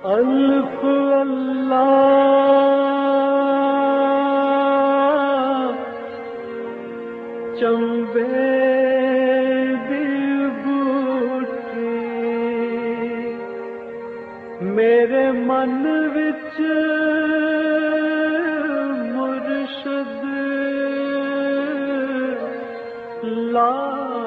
الف اللہ چنبے دی بوٹی میرے من وچ مرشد لائی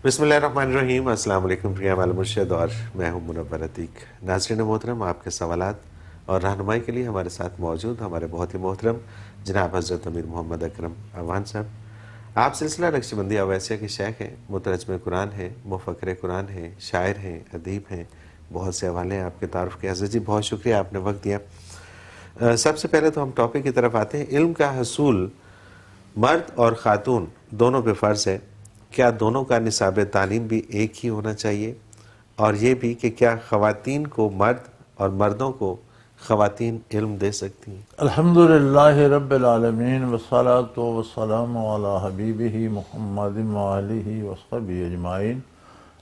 بسم اللہ الرحمن الرحیم۔ السلام علیکم پریہ وال مرشد، اور میں ہوں منور عتیق۔ ناظرین محترم، آپ کے سوالات اور رہنمائی کے لیے ہمارے ساتھ موجود ہمارے بہت ہی محترم جناب حضرت امیر محمد اکرم اعوان صاحب۔ آپ سلسلہ نقشبندی اویسیہ کے شیخ ہیں، مترجم قرآن ہیں، مفکر قرآن ہیں، شاعر ہیں، ادیب ہیں، بہت سے حوالے ہیں آپ کے تعارف کے۔ حضرت جی بہت شکریہ، آپ نے وقت دیا۔ سب سے پہلے تو ہم ٹاپک کی طرف آتے ہیں۔ علم کا حصول مرد اور خاتون دونوں پہ فرض ہے، کیا دونوں کا نصاب تعلیم بھی ایک ہی ہونا چاہیے؟ اور یہ بھی کہ کیا خواتین کو مرد اور مردوں کو خواتین علم دے سکتی ہیں؟ الحمدللہ رب العالمین والصلاة والسلام علی حبیبہ محمد وآلہ وصحبہ اجمعین۔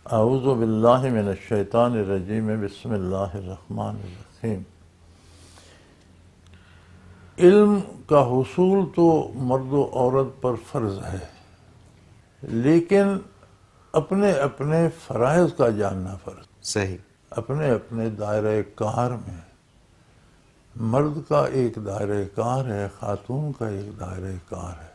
اعوذ باللہ من الشیطان الرجیم، بسم اللہ الرحمن الرحیم۔ علم کا حصول تو مرد و عورت پر فرض ہے، لیکن اپنے اپنے فرائض کا جاننا فرض۔ صحیح۔ اپنے اپنے دائرہ کار میں مرد کا ایک دائرہ کار ہے، خاتون کا ایک دائرہ کار ہے۔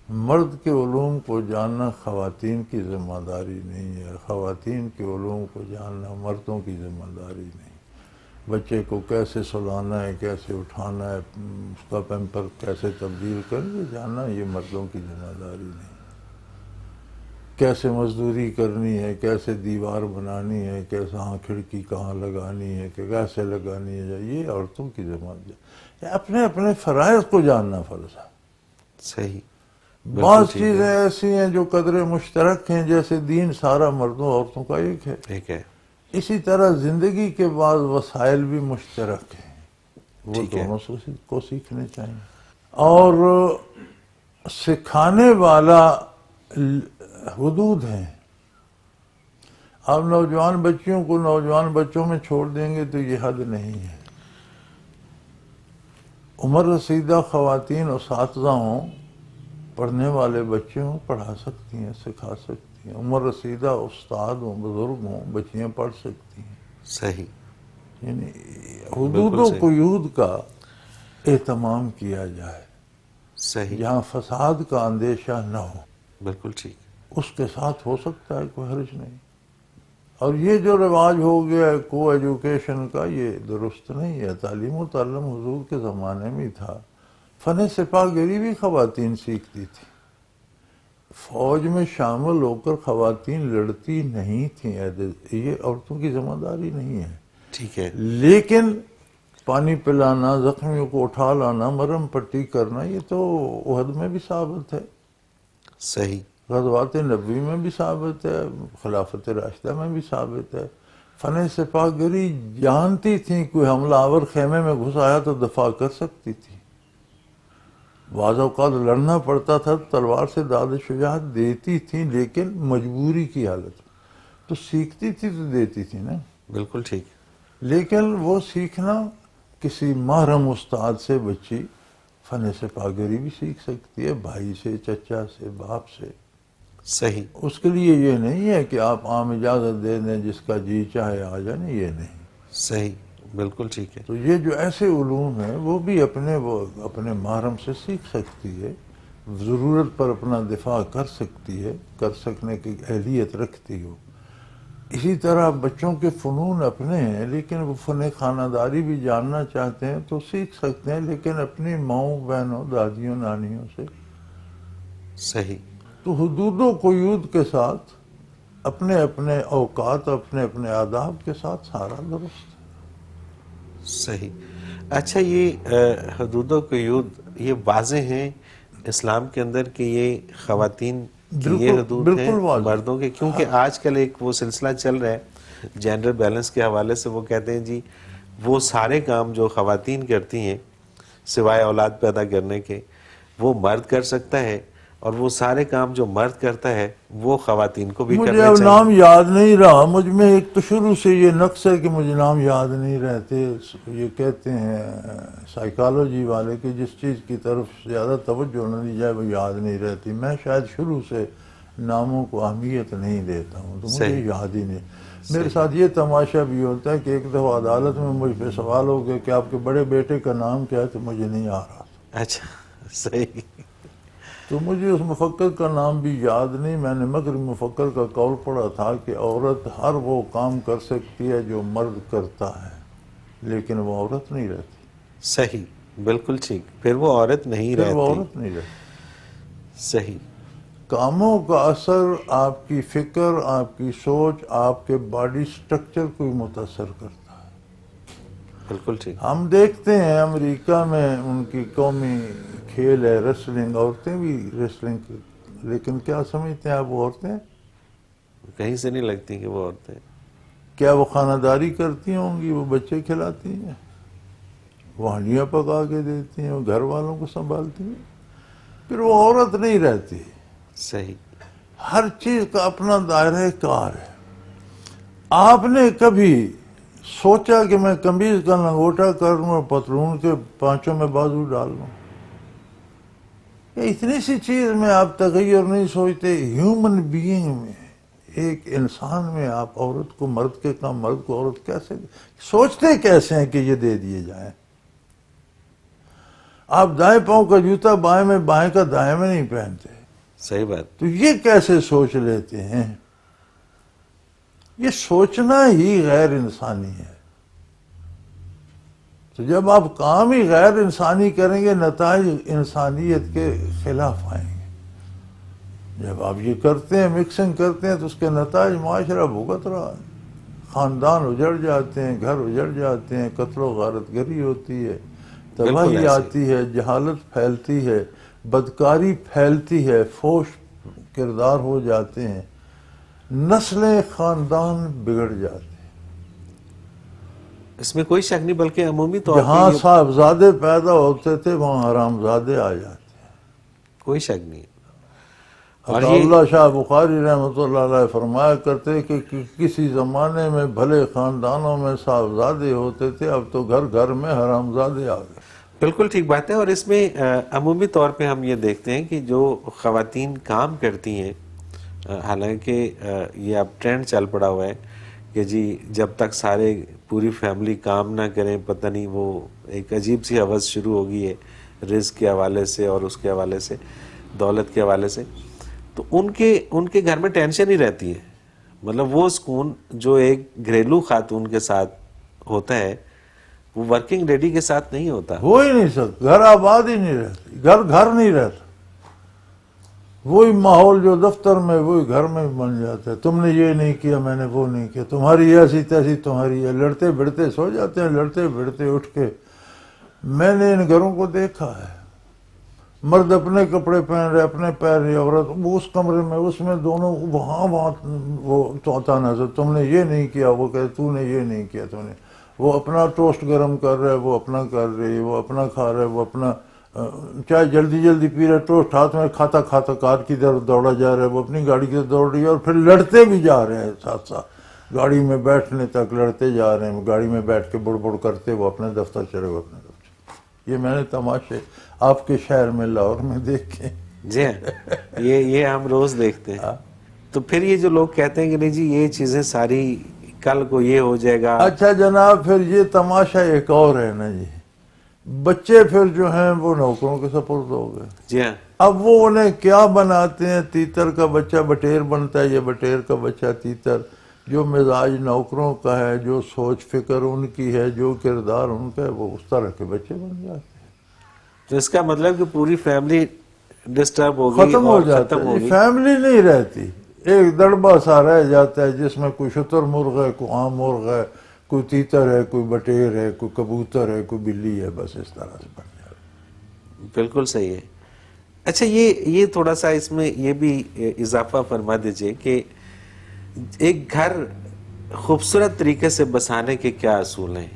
مرد کے علوم کو جاننا خواتین کی ذمہ داری نہیں ہے، خواتین کے علوم کو جاننا مردوں کی ذمہ داری نہیں۔ بچے کو کیسے سلانا ہے، کیسے اٹھانا ہے، اس کا پیمپر کیسے تبدیل کرنا، یہ جاننا یہ مردوں کی ذمہ داری نہیں۔ کیسے مزدوری کرنی ہے، کیسے دیوار بنانی ہے، کیسے کھڑکی کہاں لگانی ہے، کہ کیسے لگانی ہے، یہ عورتوں کی ذمہ داری۔ اپنے اپنے فرائض کو جاننا فرض ہے۔ صحیح۔ بعض چیزیں ایسی ہیں جو قدر مشترک ہیں، جیسے دین سارا مردوں عورتوں کا ایک ہے۔ ایک ہے۔ اسی طرح زندگی کے بعض وسائل بھی مشترک ہیں، وہ دونوں کو سیکھنے چاہیے۔ اور سکھانے والا حدود ہیں۔ آپ نوجوان بچیوں کو نوجوان بچوں میں چھوڑ دیں گے تو یہ حد نہیں ہے۔ عمر رسیدہ خواتین اساتذہ ہوں، پڑھنے والے بچے ہوں، پڑھا سکتی ہیں، سکھا سکتی ہیں۔ عمر رسیدہ استاد ہوں، بزرگ ہوں، بچیاں پڑھ سکتی ہیں۔ صحیح۔ یعنی حدود و قیود کا اہتمام کیا جائے، صحیح۔ جہاں فساد کا اندیشہ نہ ہو، بالکل ٹھیک۔ اس کے ساتھ ہو سکتا ہے، کوئی حرج نہیں۔ اور یہ جو رواج ہو گیا ہے کو ایجوکیشن کا، یہ درست نہیں ہے۔ تعلیم و تعلم حضور کے زمانے میں تھا۔ فن سپاہ گری بھی خواتین سیکھتی تھی، فوج میں شامل ہو کر خواتین لڑتی نہیں تھیں، یہ عورتوں کی ذمہ داری نہیں ہے۔ ٹھیک ہے۔ لیکن پانی پلانا، زخمیوں کو اٹھا لانا، مرہم پٹی کرنا، یہ تو احد میں بھی ثابت ہے، صحیح۔ غزوات نبوی میں بھی ثابت ہے، خلافت راشدہ میں بھی ثابت ہے۔ فن سپاہ گری جانتی تھیں کوئی حملہ آور خیمے میں گھس آیا تو دفاع کر سکتی تھی۔ بعض اوقات لڑنا پڑتا تھا، تلوار سے داد شجاعت دیتی تھیں، لیکن مجبوری کی حالت تو سیکھتی تھی تو دیتی تھی نا۔ بالکل ٹھیک۔ لیکن وہ سیکھنا کسی محرم استاد سے بچی فن سپاہ گری بھی سیکھ سکتی ہے، بھائی سے، چچا سے، باپ سے۔ صحیح۔ اس کے لیے یہ نہیں ہے کہ آپ عام اجازت دے دیں، جس کا جی چاہے آ جائیں، یہ نہیں۔ صحیح، بالکل ٹھیک ہے۔ تو یہ جو ایسے علوم ہیں وہ بھی اپنے محرم سے سیکھ سکتی ہے، ضرورت پر اپنا دفاع کر سکتی ہے، کر سکنے کی اہلیت رکھتی ہو۔ اسی طرح بچوں کے فنون اپنے ہیں، لیکن وہ فن خانہ داری بھی جاننا چاہتے ہیں تو سیکھ سکتے ہیں، لیکن اپنی ماؤں، بہنوں، دادیوں، نانیوں سے۔ صحیح۔ تو حدود و قیود کے ساتھ اپنے اپنے اوقات، اپنے اپنے آداب کے ساتھ سارا درست ہے۔ صحیح۔ اچھا، یہ حدود و قیود یہ واضح ہیں اسلام کے اندر کہ یہ خواتین کی یہ حدود ہیں مردوں کے؟ کیونکہ آج کل ایک وہ سلسلہ چل رہا ہے جینڈر بیلنس کے حوالے سے، وہ کہتے ہیں جی وہ سارے کام جو خواتین کرتی ہیں سوائے اولاد پیدا کرنے کے وہ مرد کر سکتا ہے، اور وہ سارے کام جو مرد کرتا ہے وہ خواتین کو بھی مجھے کرنے اب چاہیے. نام یاد نہیں رہا، مجھ میں ایک تو شروع سے یہ نقص ہے کہ مجھے نام یاد نہیں رہتے. یہ کہتے ہیں سائیکالوجی والے کہ جس چیز کی طرف زیادہ توجہ نہ دی جائے وہ یاد نہیں رہتی. میں شاید شروع سے ناموں کو اہمیت نہیں دیتا ہوں تو مجھے صحیح. یاد ہی نہیں. میرے ساتھ یہ تماشا بھی ہوتا ہے کہ ایک دفعہ عدالت میں مجھ پہ سوال ہو گیا کہ آپ کے بڑے بیٹے کا نام کیا ہے، تو مجھے نہیں آ رہا. اچھا صحیح. تو مجھے اس مفکر کا نام بھی یاد نہیں. میں نے مغربی مفکر کا قول پڑھا تھا کہ عورت ہر وہ کام کر سکتی ہے جو مرد کرتا ہے، لیکن وہ عورت نہیں رہتی. صحیح، بالکل ٹھیک. پھر وہ عورت نہیں پھر وہ رہتی. عورت نہیں رہتی. صحیح. کاموں کا اثر آپ کی فکر، آپ کی سوچ، آپ کے باڈی سٹرکچر کو ہی متاثر کرتا ہے. بالکل ٹھیک. ہم دیکھتے ہیں امریکہ میں ان کی قومی کھیل ہے ریسلنگ، عورتیں بھی ریسلنگ، لیکن کیا سمجھتے ہیں آپ وہ عورتیں کہیں سے نہیں لگتی کہ وہ عورتیں. کیا وہ خانہ داری کرتی ہوں گی؟ وہ بچے کھلاتی ہیں، وہ ہانڈیاں پکا کے دیتی ہیں، وہ گھر والوں کو سنبھالتی ہیں. پھر وہ عورت نہیں رہتی. صحیح. ہر چیز کا اپنا دائرہ کار ہے. آپ نے کبھی سوچا کہ میں قمیض کا لنگوٹا کر لوں اور پتلون کے پانچوں میں بازو ڈال لوں؟ اتنی سی چیز میں آپ تغیر نہیں سوچتے. ہیومن بینگ میں، ایک انسان میں آپ عورت کو مرد کے کام، مرد کو عورت کیسے سوچتے کیسے ہیں کہ یہ دے دیے جائیں؟ آپ دائیں پاؤں کا جوتا بائیں میں، بائیں کا دائیں میں نہیں پہنتے. صحیح بات. تو یہ کیسے سوچ لیتے ہیں؟ یہ سوچنا ہی غیر انسانی ہے. تو جب آپ کام ہی غیر انسانی کریں گے نتائج انسانیت کے خلاف آئیں گے. جب آپ یہ کرتے ہیں، مکسنگ کرتے ہیں، تو اس کے نتائج معاشرہ بھگت رہا ہے. خاندان اجڑ جاتے ہیں، گھر اجڑ جاتے ہیں، قتل و غارت گری ہوتی ہے، تباہی آتی ہے، جہالت پھیلتی ہے، بدکاری پھیلتی ہے، فوش کردار ہو جاتے ہیں، نسلیں خاندان بگڑ جاتے ہیں. اس میں کوئی شک نہیں، بلکہ عمومی طور جہاں پہ صاحبزادے پیدا ہوتے تھے وہاں حرامزادے آ جاتے ہیں. کوئی شک نہیں. اور عطا اللہ شاہ بخاری رحمۃ اللہ علیہ فرمایا کرتے کہ کسی زمانے میں بھلے خاندانوں میں صاحبزادے ہوتے تھے، اب تو گھر گھر میں حرامزادے آ گئے. بالکل ٹھیک بات ہے. اور اس میں عمومی طور پہ ہم یہ دیکھتے ہیں کہ جو خواتین کام کرتی ہیں، حالانکہ یہ اب ٹرینڈ چل پڑا ہوا ہے کہ جی جب تک سارے پوری فیملی کام نہ کریں، پتہ نہیں وہ ایک عجیب سی حوث شروع ہو گئی ہے رزق کے حوالے سے اور اس کے حوالے سے، دولت کے حوالے سے. تو ان کے گھر میں ٹینشن ہی رہتی ہے. مطلب وہ سکون جو ایک گھریلو خاتون کے ساتھ ہوتا ہے وہ ورکنگ لیڈی کے ساتھ نہیں ہوتا. ہو ہی نہیں سکتا. گھر آباد ہی نہیں رہتی، گھر نہیں رہتا. وہی ماحول جو دفتر میں وہی گھر میں بن جاتا ہے. تم نے یہ نہیں کیا، میں نے وہ نہیں کیا، تمہاری ایسی تیسی تمہاری ہے. لڑتے بڑھتے سو جاتے ہیں، لڑتے بڑھتے اٹھ کے. میں نے ان گھروں کو دیکھا ہے. مرد اپنے کپڑے پہن رہے، اپنے پیر رہے، عورت اس کمرے میں، اس میں، دونوں وہاں وہ چوتھا نظر. تم نے یہ نہیں کیا، وہ کہے تو نے یہ نہیں کیا. تو نے وہ اپنا ٹوسٹ گرم کر رہا ہے، وہ اپنا کر رہی ہے، وہ اپنا کھا رہا ہے، وہ اپنا چاہے جلدی جلدی پی رہے، ٹوسٹ ہاتھ میں کھاتا کھاتا کار کی طرف دوڑا جا رہا ہے، وہ اپنی گاڑی کی طرف دوڑ رہی ہے، اور پھر لڑتے بھی جا رہے ہیں ساتھ ساتھ. گاڑی میں بیٹھنے تک لڑتے جا رہے ہیں. گاڑی میں بیٹھ کے بڑ بڑ کرتے وہ اپنے دفتر چلے گئے اپنے دفتر. یہ میں نے تماشے آپ کے شہر میں لاہور میں دیکھے. جی ہاں، یہ ہم روز دیکھتے ہیں. تو پھر یہ جو لوگ کہتے ہیں کہ نہیں جی یہ چیزیں ساری کل کو یہ ہو جائے گا. اچھا جناب، پھر یہ تماشا ایک اور ہے نا جی. بچے پھر جو ہیں وہ نوکروں کے سپرد ہو گئے. جی ہاں. اب وہ انہیں کیا بناتے ہیں؟ تیتر کا بچہ بٹیر بنتا ہے، یا بٹیر کا بچہ تیتر. جو مزاج نوکروں کا ہے، جو سوچ فکر ان کی ہے، جو کردار ان کا ہے، وہ اس طرح کے بچے بن جاتے ہیں. تو اس کا مطلب کہ پوری فیملی ڈسٹرب ہو گئی، ختم ہو جاتا ہے. فیملی نہیں رہتی. ایک دڑبا سا رہ جاتا ہے جس میں کوئی شتر مرغ ہے، کوئی عام مرغ ہے، کوئی تیتر ہے، کوئی بٹیر ہے، کوئی کبوتر ہے، کوئی بلی ہے. بس اس طرح سے بن جاتا ہے. بالکل صحیح ہے. اچھا یہ تھوڑا سا اس میں یہ بھی اضافہ فرما دیجئے کہ ایک گھر خوبصورت طریقے سے بسانے کے کیا اصول ہیں؟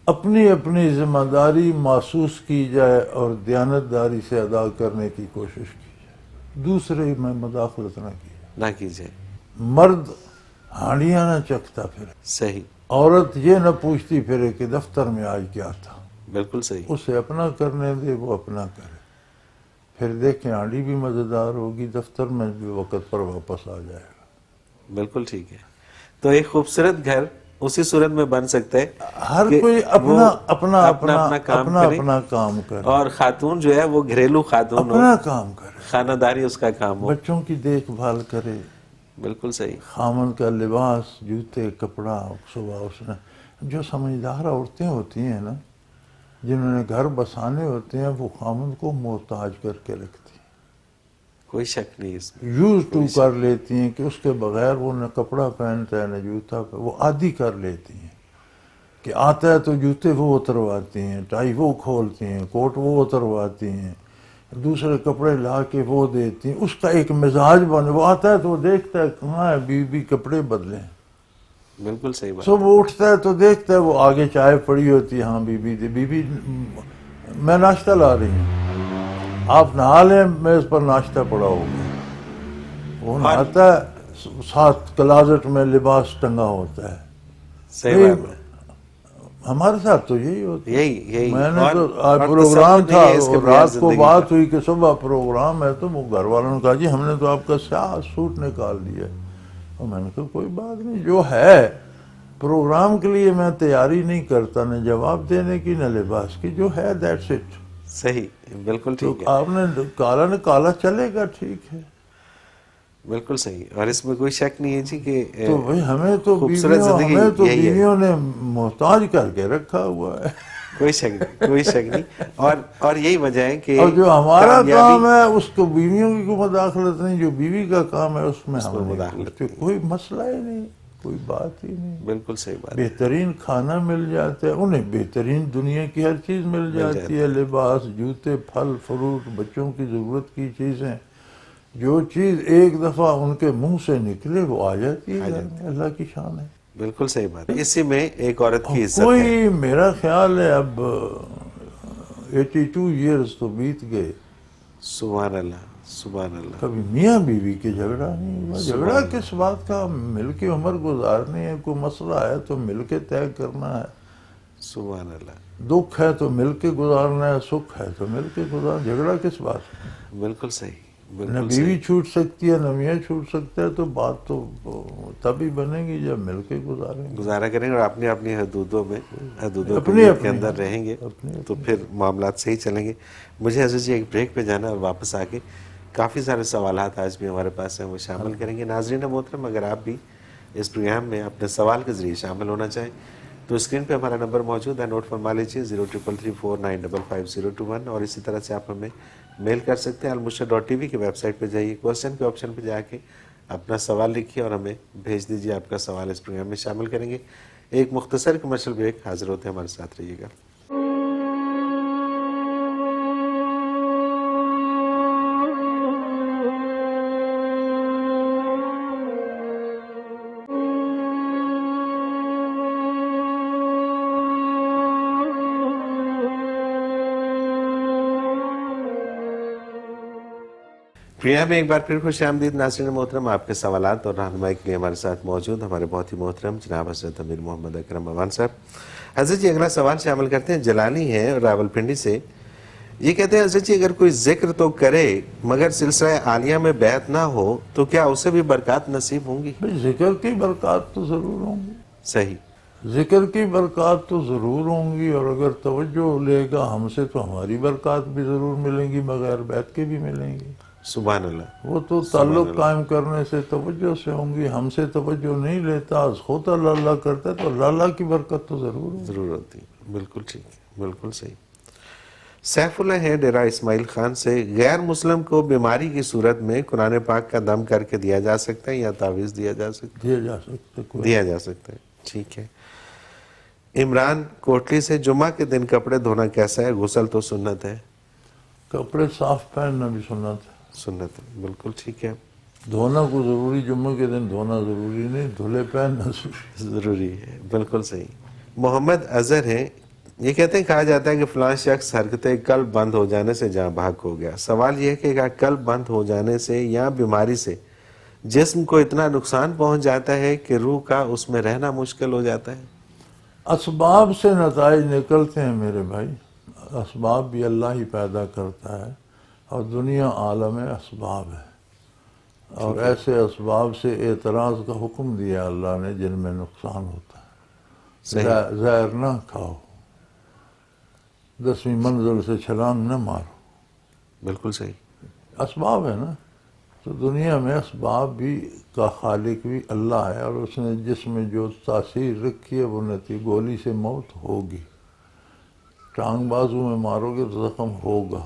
اپنی اپنی ذمہ داری محسوس کی جائے اور دیانتداری سے ادا کرنے کی کوشش کی جائے، دوسرے میں مداخلت نہ کی جائے۔ نہ کیجیے، مرد ہانڈیاں نہ چکھتا پھرے، صحیح، عورت یہ نہ پوچھتی پھرے کہ دفتر میں آج کیا تھا، بالکل صحیح، اسے اپنا کرنے دے، وہ اپنا کرے، پھر دیکھیں ہانڈی بھی مزیدار ہوگی، دفتر میں بھی وقت پر واپس آ جائے گا۔ بالکل ٹھیک ہے۔ تو ایک خوبصورت گھر اسی صورت میں بن سکتا ہے ہر کہ کوئی وہ اپنا کام کرے، اپنا کام کرے، اور خاتون جو ہے وہ گھریلو خاتون ہو، اپنا کام کرے، خانہ داری اس کا کام ہو۔ بچوں کی دیکھ بھال کرے، بالکل صحیح، خامن کا لباس، جوتے، کپڑا، صبح اس نے جو سمجھدار عورتیں ہوتی ہیں نا، جنہوں نے گھر بسانے ہوتے ہیں، وہ خامن کو محتاج کر کے رکھتی ہیں، کوئی شک نہیں اس میں، یوز ٹو کر لیتی ہیں کہ اس کے بغیر وہ نہ کپڑا پہنتا ہے نہ جوتا، وہ عادی کر لیتی ہیں کہ آتا ہے تو جوتے وہ اترواتی ہیں، ٹائی وہ کھولتی ہیں، کوٹ وہ اترواتی ہیں، دوسرے کپڑے لا کے وہ دیتی ہیں، اس کا ایک مزاج بنے، وہ آتا ہے تو وہ دیکھتا ہے کہاں ہے بیوی کپڑے بدلیں، بالکل صحیح بات، صبح اٹھتا ہے تو دیکھتا ہے وہ آگے چائے پڑی ہوتی ہے، ہاں بیوی میں ناشتہ لا رہی ہوں، آپ نہا لیں، میز پر ناشتہ پڑا ہوگا، وہ نہاتا ہے، ساتھ کلازٹ میں لباس ٹنگا ہوتا ہے۔ صحیح بات ہے، ہمارے ساتھ تو یہی ہوتا ہے۔ یہی میں نے تو اور پروگرام تصور تھا، نہیں ہے اس کے بغیر رات کو زندگی بات کا۔ ہوئی کہ صبح پروگرام ہے، تو وہ گھر والوں نے کہا جی ہم نے تو آپ کا سیاہ سوٹ نکال دیا، اور میں نے کہا کوئی بات نہیں، جو ہے پروگرام کے لیے میں تیاری نہیں کرتا، نہ جواب دینے کی نہ لباس کی، جو ہے دیٹس اٹ۔ صحیح، بالکل تو ٹھیک ہے، آپ نے کالا نے کالا چلے گا، ٹھیک ہے۔ بالکل صحیح، اور اس میں کوئی شک نہیں ہے جی کہ تو بھئی ہمیں تو خوبصورت زندگی یہی ہے، بیویوں نے محتاج کر کے رکھا ہوا ہے، کوئی شک نہیں، کوئی شک نہیں، اور یہی وجہ ہے کہ اور جو ہمارا کامیابی کام ہے اس کو بیویوں کی کوئی مداخلت نہیں، جو بیوی کا کام ہے اس میں اس ہم میں نہیں مداخلت پوچھتے، کوئی مسئلہ ہی نہیں، کوئی بات ہی نہیں۔ بالکل صحیح بات، بہترین کھانا مل جاتا ہے انہیں، بہترین دنیا کی ہر چیز مل جاتی ہے، لباس، جوتے، پھل فروٹ، بچوں کی ضرورت کی چیزیں، جو چیز ایک دفعہ ان کے منہ سے نکلے وہ آ جاتی ہے گھر میں، اللہ کی شان ہے۔ بالکل صحیح بات، اسی میں ایک عورت کی عزت ہے۔ کوئی میرا خیال ہے اب 82 ایئرز تو بیت گئے، سبحان اللہ، سبحان اللہ، کبھی میاں بیوی کے جھگڑا نہیں ہوا۔ جھگڑا کس بات کا، مل کے عمر گزارنی ہے، کوئی مسئلہ ہے تو مل کے طے کرنا ہے، سبحان اللہ، دکھ ہے تو مل کے گزارنا ہے، سکھ ہے تو مل کے گزارنا، جھگڑا کس بات کا؟ بالکل صحیح، نہ بالکل بیوی صحیح، چھوٹ سکتی ہے نہ میاں چھوٹ سکتا ہے، تو بات تو تبھی بنے گی جب مل کے گزاریں گے، گزارا کریں گے اور اپنی اپنی حدودوں میں، حدودوں اپنی کے اپنی اندر رہیں گے تو پھر معاملات صحیح چلیں گے۔ مجھے عزیز جی ایک بریک پہ جانا اور واپس آ کے کافی سارے سوالات آج بھی ہمارے پاس ہیں، وہ شامل کریں گے۔ ناظرین محترم، اگر آپ بھی اس پروگرام میں اپنے سوال کے ذریعے شامل ہونا چاہیں تو اسکرین پہ ہمارا نمبر موجود ہے، نوٹ فرما لیجیے 0333495521، اور اسی طرح سے آپ ہمیں میل کر سکتے ہیں۔ almurshed.tv کی ویب سائٹ پہ جائیے، کوسچن کے آپشن پہ جا کے اپنا سوال لکھیے اور ہمیں بھیج دیجیے، آپ کا سوال اس پروگرام میں شامل کریں گے۔ ایک مختصر کمرشل بریک، حاضر ہوتے ہیں، ہمارے ساتھ رہیے گا۔ پروگرام میں ایک بار پھر خوش آمدید ناظرین محترم، آپ کے سوالات اور رہنمائی کے لیے ہمارے ساتھ موجود ہمارے بہت ہی محترم جناب حضرت امیر محمد اکرم امان صاحب۔ حضرت جی اگلا سوال شامل کرتے ہیں، جلالی ہیں راول پنڈی سے، یہ کہتے ہیں حضرت جی اگر کوئی ذکر تو کرے مگر سلسلہ عالیہ میں بیعت نہ ہو تو کیا اسے بھی برکات نصیب ہوں گی؟ ذکر کی برکات تو ضرور ہوں گی، صحیح، ذکر کی برکات تو ضرور ہوں گی، اور اگر توجہ لے گا ہم سے تو ہماری برکات بھی ضرور ملیں گی، بغیر بیعت کے بھی ملیں گی۔ سبحان اللہ، وہ تو تعلق قائم کرنے سے توجہ سے ہوں گی، ہم سے توجہ نہیں لیتا، خود اللہ اللہ کرتا ہے تو اللہ اللہ کی برکت تو ضرور ہوگی۔ ضرور ہوتی ہے، بالکل ٹھیک ہے، بالکل صحیح۔ سیف اللہ ہے ڈیرہ اسماعیل خان سے، غیر مسلم کو بیماری کی صورت میں قرآن پاک کا دم کر کے دیا جا سکتا ہے یا تعویذ دیا جا سکتا دیا جا سکتا ہے؟ دیا جا سکتا ہے، ٹھیک ہے۔ عمران کوٹلی سے، جمعہ کے دن کپڑے دھونا کیسا ہے؟ غسل تو سنت ہے؟ کپڑے صاف پہننا بھی سنت ہے، سنت ہے، بالکل ٹھیک ہے، دھونا کو ضروری، جمعہ کے دن دھونا ضروری نہیں، دھلے پہننا ضروری۔ ضروری ہے، بالکل صحیح۔ محمد اظہر ہیں یہ کہتے ہیں کہا جاتا ہے کہ فلاں شخص حرکت قلب بند ہو جانے سے جاں بحق ہو گیا. سوال یہ ہے کہ کیا قلب بند ہو جانے سے یا بیماری سے جسم کو اتنا نقصان پہنچ جاتا ہے کہ روح کا اس میں رہنا مشکل ہو جاتا ہے؟ اسباب سے نتائج نکلتے ہیں میرے بھائی. اسباب بھی اللہ ہی پیدا کرتا ہے اور دنیا عالم اسباب ہے، اور ایسے اسباب سے اعتراض کا حکم دیا اللہ نے جن میں نقصان ہوتا ہے. زہر نہ کھاؤ، 10ویں منزل سے چھلانگ نہ مارو. بالکل صحیح. اسباب ہے نا. تو دنیا میں اسباب بھی کا خالق بھی اللہ ہے، اور اس نے جسم میں جو تاثیر رکھی ہے وہ گولی سے موت ہوگی. ٹانگ بازو میں مارو گے تو زخم ہوگا،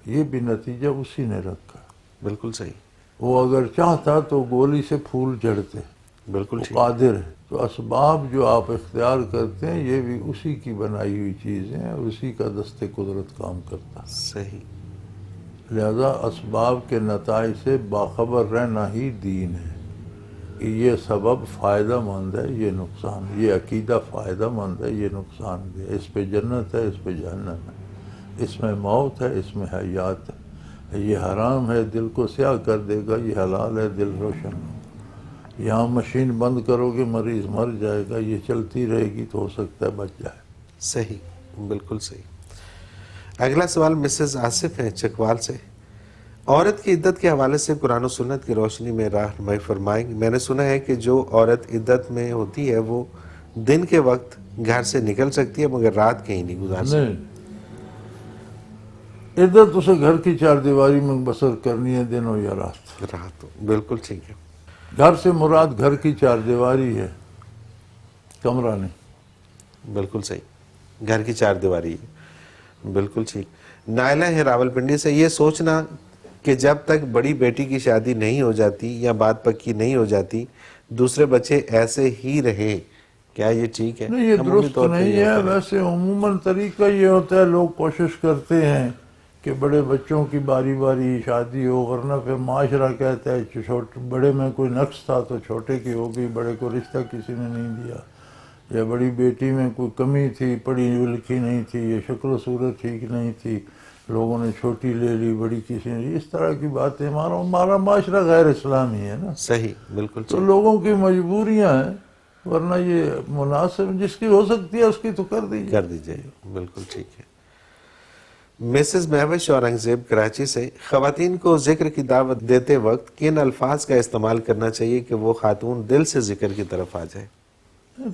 یہ بھی نتیجہ اسی نے رکھا. بالکل صحیح. وہ اگر چاہتا تو گولی سے پھول جڑتے. بالکل وہ ٹھیک. قادر ہے. تو اسباب جو آپ اختیار کرتے ہیں یہ بھی اسی کی بنائی ہوئی چیزیں ہیں، اسی کا دست قدرت کام کرتا ہے. صحیح. لہذا اسباب کے نتائج سے باخبر رہنا ہی دین ہے کہ یہ سبب فائدہ مند ہے، یہ نقصان، یہ عقیدہ فائدہ مند ہے، یہ نقصان دہ ہے، اس پہ جنت ہے، اس پہ جہنم ہے، اس میں موت ہے، اس میں حیات ہے، یہ حرام ہے دل کو سیاہ کر دے گا، یہ حلال ہے دل روشن ہو. یہاں مشین بند کرو گے مریض مر جائے گا، یہ چلتی رہے گی تو ہو سکتا ہے بچ جائے. صحیح. بالکل صحیح. اگلا سوال مسز آصف ہیں چکوال سے. عورت کی عدت کے حوالے سے قرآن و سنت کی روشنی میں رہنمائی فرمائیں. میں نے سنا ہے کہ جو عورت عدت میں ہوتی ہے وہ دن کے وقت گھر سے نکل سکتی ہے مگر رات کہیں نہیں گزار سکتی. نہیں، عدت اسے گھر کی چار دیواری میں بسر کرنی ہے، دن ہو یا رات. رات ہو. بالکل ٹھیک ہے. گھر سے مراد گھر کی چار دیواری ہے، کمرہ نہیں. بالکل صحیح. گھر کی چار دیواری ہے. بالکل ٹھیک. نائلہ ہے راولپنڈی سے. یہ سوچنا کہ جب تک بڑی بیٹی کی شادی نہیں ہو جاتی یا بات پکی نہیں ہو جاتی دوسرے بچے ایسے ہی رہیں، کیا یہ ٹھیک ہے؟ نہیں، یہ درست نہیں ہے. ویسے عموماً طریقہ یہ ہوتا ہے، لوگ کوشش کرتے ہیں کہ بڑے بچوں کی باری باری شادی ہو، ورنہ پھر معاشرہ کہتا ہے بڑے میں کوئی نقص تھا تو چھوٹے کی ہو گئی، بڑے کو رشتہ کسی نے نہیں دیا، یا بڑی بیٹی میں کوئی کمی تھی، پڑھی لکھی نہیں تھی، یا شکل و صورت ٹھیک نہیں تھی، لوگوں نے چھوٹی لے لی، بڑی کسی نے. اس طرح کی باتیں. ہمارا معاشرہ غیر اسلامی ہے نا. صحیح. بالکل تو صحیح. لوگوں کی مجبوریاں ہیں، ورنہ یہ مناسب جس کی ہو سکتی ہے اس کی تو کر دیجیے. کر دیجئے. بالکل ٹھیک ہے. مسز مہوش اورنگزیب کراچی سے. خواتین کو ذکر کی دعوت دیتے وقت کن الفاظ کا استعمال کرنا چاہیے کہ وہ خاتون دل سے ذکر کی طرف آ جائے؟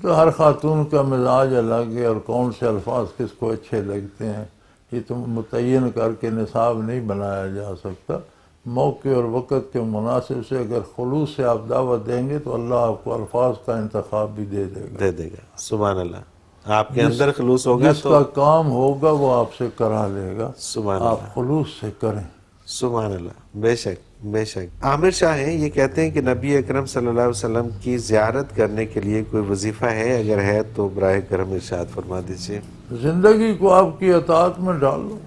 تو ہر خاتون کا مزاج الگ ہے، اور کون سے الفاظ کس کو اچھے لگتے ہیں یہ تو متعین کر کے نصاب نہیں بنایا جا سکتا. موقع اور وقت کے مناسب سے اگر خلوص سے آپ دعوت دیں گے تو اللہ آپ کو الفاظ کا انتخاب بھی دے دے گا. دے دے گا. سبحان اللہ. آپ کے اندر خلوص ہوگا جس تو کا کام ہوگا وہ آپ سے کرا لے گا. سبحان آپ اللہ. خلوص سے کریں. سبحان اللہ. بے شک بے شک. عامر شاہ ہیں. یہ کہتے ہیں کہ نبی اکرم صلی اللہ علیہ وسلم کی زیارت کرنے کے لیے کوئی وظیفہ ہے؟ اگر ہے تو براہ کرم ارشاد فرما دیجیے. زندگی کو آپ کی اطاعت میں ڈال لو.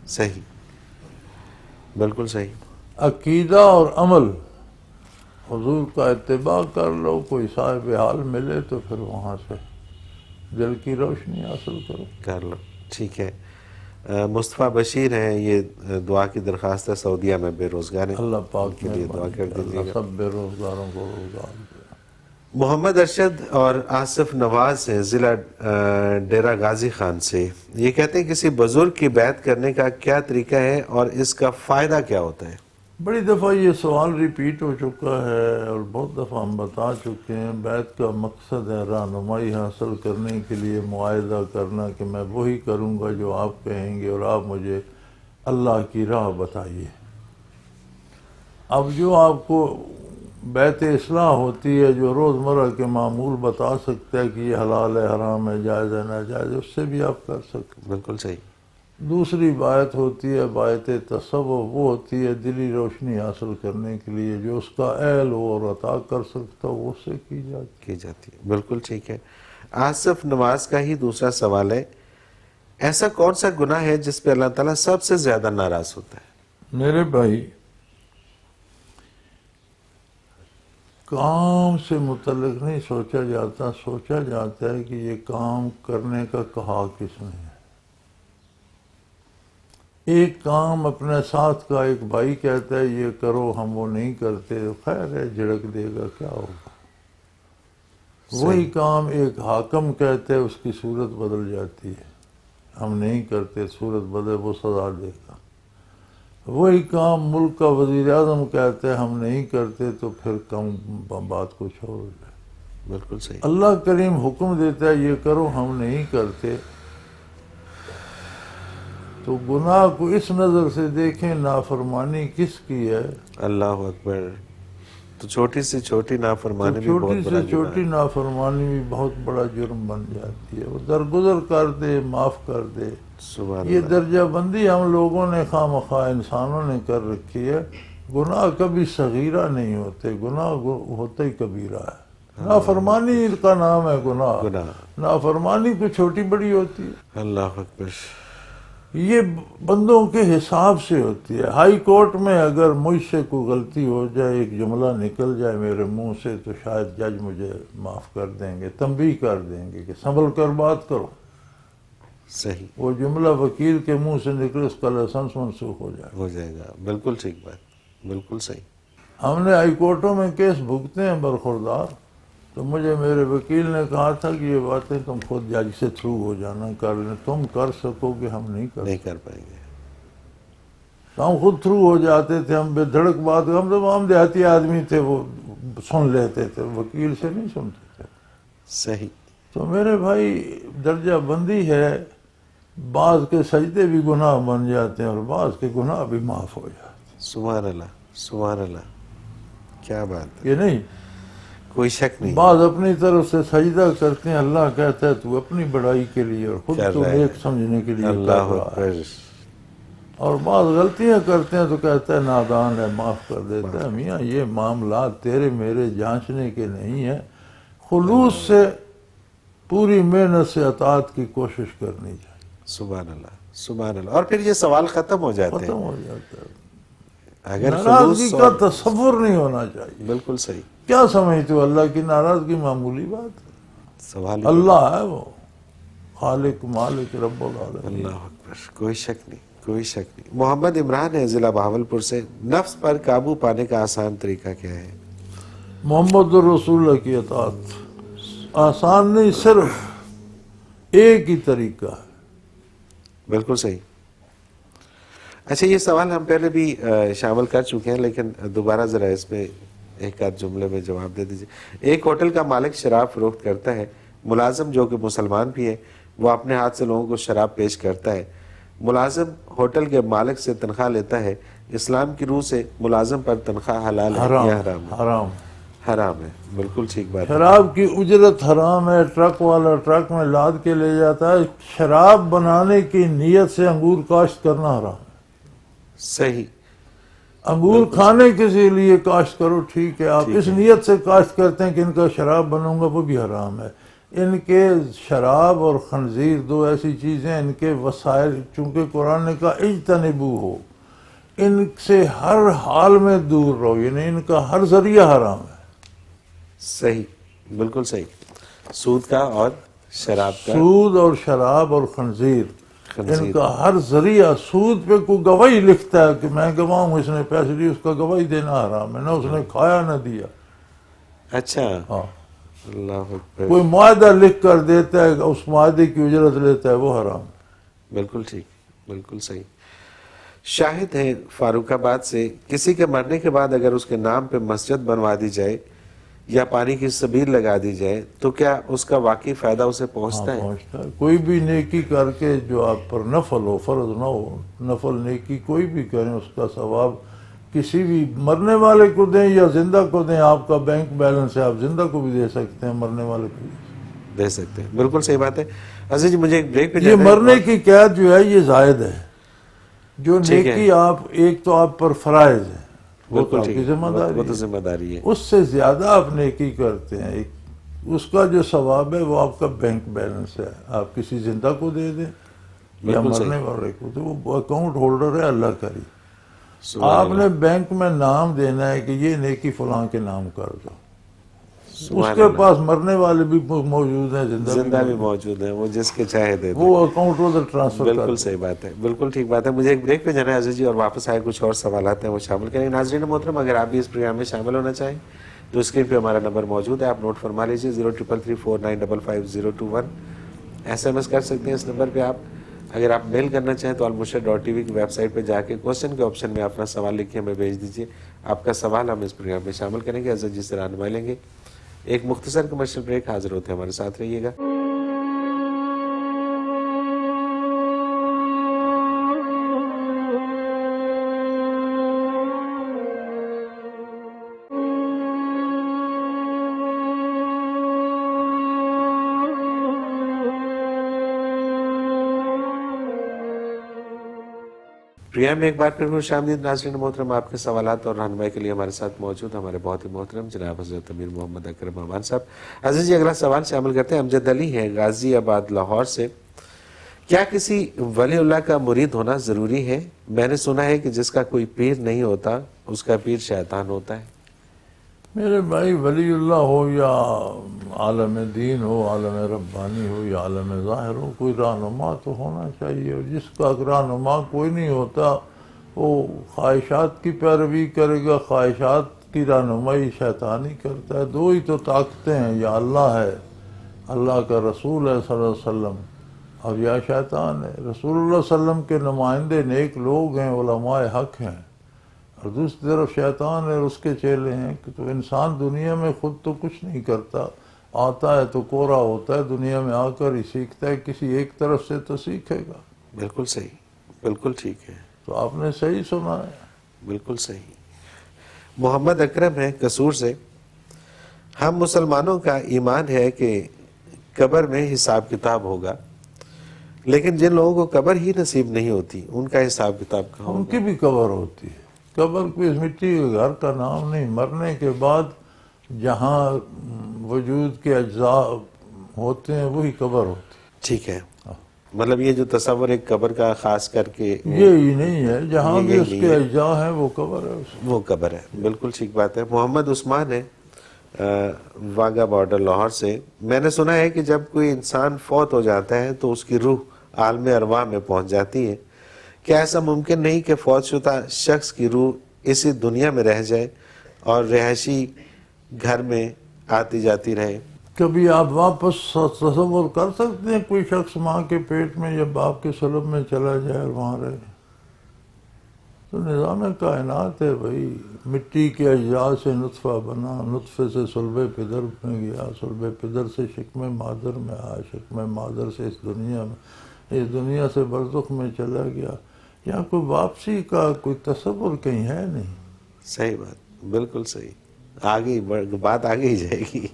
صحیح. بالکل صحیح. عقیدہ اور عمل حضور کا اتباع کر لو. کوئی صاحب حال ملے تو پھر وہاں سے دل کی روشنی حاصل کرو. کر لو. ٹھیک ہے. مصطفیٰ بشیر ہیں. یہ دعا کی درخواست ہے. سعودیہ میں بے روزگار ہیں. اللہ پاک کے لیے دعا کر دیجیے اللہ گا. سب بے روزگاروں کو روزگار دے. محمد ارشد اور آصف نواز ہیں ضلع ڈیرہ غازی خان سے. یہ کہتے ہیں کسی بزرگ کی بیعت کرنے کا کیا طریقہ ہے اور اس کا فائدہ کیا ہوتا ہے؟ بڑی دفعہ یہ سوال ریپیٹ ہو چکا ہے اور بہت دفعہ ہم بتا چکے ہیں. بیعت کا مقصد ہے رہنمائی حاصل کرنے کے لیے معاہدہ کرنا کہ میں وہی کروں گا جو آپ کہیں گے اور آپ مجھے اللہ کی راہ بتائیے. اب جو آپ کو بیعت اصلاح ہوتی ہے، جو روزمرہ کے معمول بتا سکتا ہے کہ یہ حلال ہے، حرام ہے، جائز ہے، ناجائز ہے، اس سے بھی آپ کر سکتے ہیں. بالکل صحیح. دوسری بیعت ہوتی ہے بیعت تصوف. وہ ہوتی ہے دلی روشنی حاصل کرنے کے لیے، جو اس کا اہل ہو اور عطا کر سکتا ہو اس سے کی جاتی ہے. بالکل ٹھیک ہے. آصف نواز کا ہی دوسرا سوال ہے. ایسا کون سا گناہ ہے جس پہ اللہ تعالیٰ سب سے زیادہ ناراض ہوتا ہے؟ میرے بھائی کام سے متعلق نہیں سوچا جاتا، سوچا جاتا ہے کہ یہ کام کرنے کا کہا کس نے ہے۔ ایک کام اپنے ساتھ کا ایک بھائی کہتا ہے یہ کرو، ہم وہ نہیں کرتے، خیر ہے جھڑک دے گا، کیا ہوگا۔ وہی کام ایک حاکم کہتے ہے، اس کی صورت بدل جاتی ہے، ہم نہیں کرتے، صورت بدل، وہ سزا دے گا۔ وہی کام ملک کا وزیر اعظم کہتے ہیں ہم نہیں کرتے، تو پھر کم بات کچھ اور ہو جائے۔ بالکل صحیح۔ اللہ کریم حکم دیتا ہے یہ کرو، ہم نہیں کرتے، تو گناہ کو اس نظر سے دیکھیں نافرمانی کس کی ہے۔ اللہ اکبر۔ تو چھوٹی سے چھوٹی نافرمانی بھی چھوٹی بہت بڑا سے چھوٹی گناہ ہے۔ نافرمانی بھی بہت بڑا جرم بن جاتی ہے، وہ درگزر کر دے، معاف کر دے۔ سبحان یہ اللہ۔ درجہ بندی ہم لوگوں نے خواہ مخواہ انسانوں نے کر رکھی ہے۔ گناہ کبھی صغیرہ نہیں ہوتے، گناہ ہوتا ہی کبیرہ ہے۔ نافرمانی کا نام ہے گناہ، نافرمانی کو چھوٹی بڑی ہوتی ہے۔ اللہ اکبر۔ یہ بندوں کے حساب سے ہوتی ہے۔ ہائی کورٹ میں اگر مجھ سے کوئی غلطی ہو جائے، ایک جملہ نکل جائے میرے منہ سے، تو شاید جج مجھے معاف کر دیں گے، تنبیہ کر دیں گے کہ سنبھل کر بات کرو۔ صحیح وہ جملہ وکیل کے منہ سے نکلے، اس کا لائسنس منسوخ ہو جائے گا۔ بالکل ٹھیک بات، بالکل صحیح۔ ہم نے ہائی کورٹوں میں کیس بھگتے ہیں برخوردار، تو مجھے میرے وکیل نے کہا تھا کہ یہ باتیں تم خود جج سے تھرو ہو جانا، کر لیں، تم کر سکو گے، ہم نہیں کر پائیں گے۔ تو ہم خود تھرو ہو جاتے تھے، ہم بے دھڑک بات، ہم تو عام دیہاتی آدمی تھے، وہ سن لیتے تھے، وکیل سے نہیں سنتے تھے۔ صحیح۔ تو میرے بھائی درجہ بندی ہے، بعض کے سجدے بھی گناہ بن جاتے ہیں اور بعض کے گناہ بھی معاف ہو جاتے ہیں۔ سبحان اللہ، سبحان اللہ، کیا بات ہے، یہ نہیں، کوئی شک نہیں۔ بعض اپنی طرف سے سجدہ کرتے ہیں، اللہ کہتا ہے تو اپنی بڑائی کے لیے اور خود تو نیک سمجھنے کے لیے اللہ کر رہا ہے۔ اکبر۔ اور بعض غلطیاں کرتے ہیں تو کہتا ہے نادان ہے، معاف کر دیتا ہے۔ میاں یہ معاملات تیرے میرے جانچنے کے نہیں ہیں، خلوص سے پوری محنت سے اطاعت کی کوشش کرنی چاہیے۔ سبحان اللہ، سبحان اللہ۔ اور پھر یہ سوال ختم ہو جاتے ہیں۔ ختم ہو جاتا ہے۔ اگر ناراضگی خلوص کا اور تصور نہیں ہونا چاہیے۔ بالکل صحیح۔ کیا سمجھتے ہو اللہ کی ناراضگی معمولی بات ہے؟ سوال ہی اللہ ہے وہ خالق مالک رب العالمین۔ اللہ اکبر، کوئی شک نہیں، کوئی شک نہیں۔ محمد عمران ہے ضلع بہاولپور سے، نفس پر قابو پانے کا آسان طریقہ کیا ہے؟ محمد الرسول اللہ کی اطاعت آسان نہیں، صرف ایک ہی طریقہ ہے۔ بالکل صحیح۔ اچھا، یہ سوال ہم پہلے بھی شامل کر چکے ہیں، لیکن دوبارہ ذرا اس میں ایک آدھ جملے میں جواب دے دیجیے۔ ایک ہوٹل کا مالک شراب فروخت کرتا ہے، ملازم جو کہ مسلمان بھی ہے وہ اپنے ہاتھ سے لوگوں کو شراب پیش کرتا ہے۔ ملازم ہوٹل کے مالک سے تنخواہ لیتا ہے، اسلام کی روح سے ملازم پر تنخواہ حلال ہے یا حرام ہے؟ حرام، حرام ہے، بالکل ٹھیک بات ہے۔ شراب کی اجرت حرام ہے۔ ٹرک والا ٹرک میں لاد کے لے جاتا ہے، شراب بنانے کی نیت سے انگور کاشت کرنا حرام ہے۔ صحیح۔ انگور کھانے کے لیے کاشت کرو، ٹھیک ہے، آپ اس نیت سے کاشت کرتے ہیں کہ ان کا شراب بنوں گا، وہ بھی حرام ہے۔ ان کے شراب اور خنزیر دو ایسی چیزیں، ان کے وسائل، چونکہ قرآن نے کہا اجتنبو ہو، ان سے ہر حال میں دور رہو، یعنی ان کا ہر ذریعہ حرام ہے۔ صحیح، بالکل صحیح۔ سود کا اور شراب کا، سود اور شراب اور خنزیر، ان کا ہر ذریعہ۔ سود پہ کوئی گواہی لکھتا ہے کہ میں گواہ ہوں اس نے پیسے لیے، اس کا گواہی دینا حرام ہے، نہ اس نے کھایا نہ دیا۔ اچھا، ہاں، اللہ اکبر، کوئی معاہدہ لکھ کر دیتا ہے، اس معاہدے کی اجرت لیتا ہے، وہ حرام ہے۔ بالکل ٹھیک، بالکل صحیح۔ شاہد ہے فاروق آباد سے، کسی کے مرنے کے بعد اگر اس کے نام پہ مسجد بنوا دی جائے یا پانی کی سبیل لگا دی جائے تو کیا اس کا واقعی فائدہ اسے پہنچتا ہے؟ پہنچتا ہے۔ کوئی بھی نیکی کر کے جو آپ پر نفل ہو، فرض نہ ہو، نفل نیکی کوئی بھی کریں، اس کا ثواب کسی بھی مرنے والے کو دیں یا زندہ کو دیں۔ آپ کا بینک بیلنس ہے، آپ زندہ کو بھی دے سکتے ہیں، مرنے والے کو بھی دے سکتے ہیں، بالکل صحیح بات ہے۔ عزیز جی، مجھے ایک بریک پہ یہ جانا ہے۔ مرنے کی قید جو ہے یہ زائد ہے۔ جو نیکی آپ، ایک تو آپ پر فرائض ہے، وہ تو آپ کی ذمہ داری وہ تو ذمہ داری ہے، اس سے زیادہ آپ نیکی کرتے ہیں، اس کا جو ثواب ہے وہ آپ کا بینک بیلنس ہے۔ آپ کسی زندہ کو دے دیں یا مرنے والے کو، تو وہ اکاؤنٹ ہولڈر ہے اللہ کا ہی۔ آپ نے بینک میں نام دینا ہے کہ یہ نیکی فلاں کے نام کر دو، اس کے پاس مرنے والے بھی موجود ہیں، زندہ بھی موجود ہیں، وہ جس کے چاہے دے دیں، وہ اکاؤنٹ ادھر ٹرانسفر کر بالکل صحیح بات ہے، بالکل ٹھیک بات ہے۔ مجھے ایک بریک پہ جانا ہے عزیز جی، اور واپس آئے کچھ اور سوالات ہیں وہ شامل کریں گے۔ ناظرین محترم، اگر آپ بھی اس پروگرام میں شامل ہونا چاہیں تو اسکرین پہ ہمارا نمبر موجود ہے، آپ نوٹ فرما لیجیے 033349555021۔ SMS کر سکتے ہیں اس نمبر پہ آپ۔ اگر آپ میل کرنا چاہیں تو almurshed.tv کی ویب سائٹ پہ جا کے کوسچن کے آپشن میں اپنا سوال لکھ کے ہمیں بھیج دیجیے، آپ کا سوال ہم اس پروگرام میں شامل کریں گے، عزیز جی سے رہنمائی لیں گے۔ ایک مختصر کمرشل بریک، حاضر ہوتے ہیں، ہمارے ساتھ رہیے گا۔ پروگرام میں ایک بار پھر خوش آمدید ناظرین محترم، آپ کے سوالات اور رہنمائی کے لیے ہمارے ساتھ موجود ہمارے بہت ہی محترم جناب حضرت امیر محمد اکرم امان صاحب۔ عزیز جی، اگلا سوال شامل کرتے ہیں، امجد علی ہیں غازی آباد لاہور سے۔ کیا کسی ولی اللہ کا مرید ہونا ضروری ہے؟ میں نے سنا ہے کہ جس کا کوئی پیر نہیں ہوتا اس کا پیر شیطان ہوتا ہے۔ میرے بھائی، ولی اللہ ہو یا عالم دین ہو، عالم ربانی ہو یا عالم ظاہر ہو، کوئی رہنما تو ہونا چاہیے، اور جس کا رہنما کوئی نہیں ہوتا وہ خواہشات کی پیروی کرے گا، خواہشات کی رہنمائی شیطانی کرتا ہے۔ دو ہی تو طاقتیں ہیں، یا اللہ ہے، اللہ کا رسول ہے صلی اللہ علیہ وسلم، اور یا شیطان ہے۔ رسول اللہ صلی اللہ علیہ وسلم کے نمائندے نیک لوگ ہیں، علماء حق ہیں، اور دوسری طرف شیطان ہے اور اس کے چیلے ہیں۔ کہ تو انسان دنیا میں خود تو کچھ نہیں کرتا، آتا ہے تو کوڑا ہوتا ہے، دنیا میں آ کر ہی سیکھتا ہے، کسی ایک طرف سے تو سیکھے گا۔ بالکل صحیح، بالکل ٹھیک ہے، تو آپ نے صحیح سنا ہے۔ بالکل صحیح۔ محمد اکرم ہے قصور سے۔ ہم مسلمانوں کا ایمان ہے کہ قبر میں حساب کتاب ہوگا، لیکن جن لوگوں کو قبر ہی نصیب نہیں ہوتی ان کا حساب کتاب کہاں ان ہوگا؟ کی بھی قبر ہوتی ہے۔ قبر کوئی مٹی کے گھر کا نام نہیں، مرنے کے بعد جہاں وجود کے اجزاء ہوتے ہیں وہی قبر ہوتی ہے۔ ٹھیک ہے، مطلب یہ جو تصور ایک قبر کا خاص کر کے یہی نہیں ہے، جہاں بھی اس کے اجزاء ہیں وہ قبر ہے، وہ قبر ہے، بالکل ٹھیک بات ہے۔ محمد عثمان ہے واگا بارڈر لاہور سے۔ میں نے سنا ہے کہ جب کوئی انسان فوت ہو جاتا ہے تو اس کی روح عالم ارواح میں پہنچ جاتی ہے۔ کیا ایسا ممکن نہیں کہ فوت شدہ شخص کی روح اسی دنیا میں رہ جائے اور رہائشی گھر میں آتی جاتی رہے؟ کبھی آپ واپس تصور کر سکتے ہیں کوئی شخص ماں کے پیٹ میں یا باپ کے سلب میں چلا جائے اور وہاں رہے؟ تو نظام کائنات ہے بھائی، مٹی کے اجزاء سے نطفہ بنا، نطفے سے صلب پدر میں گیا، صلب پدر سے شکم مادر میں آیا، شکم مادر سے اس دنیا میں، اس دنیا سے برزخ میں چلا گیا۔ یہاں کوئی واپسی کا کوئی تصور کہیں ہے نہیں۔ صحیح بات، بالکل صحیح۔ آگے بات آگے ہی جائے گی،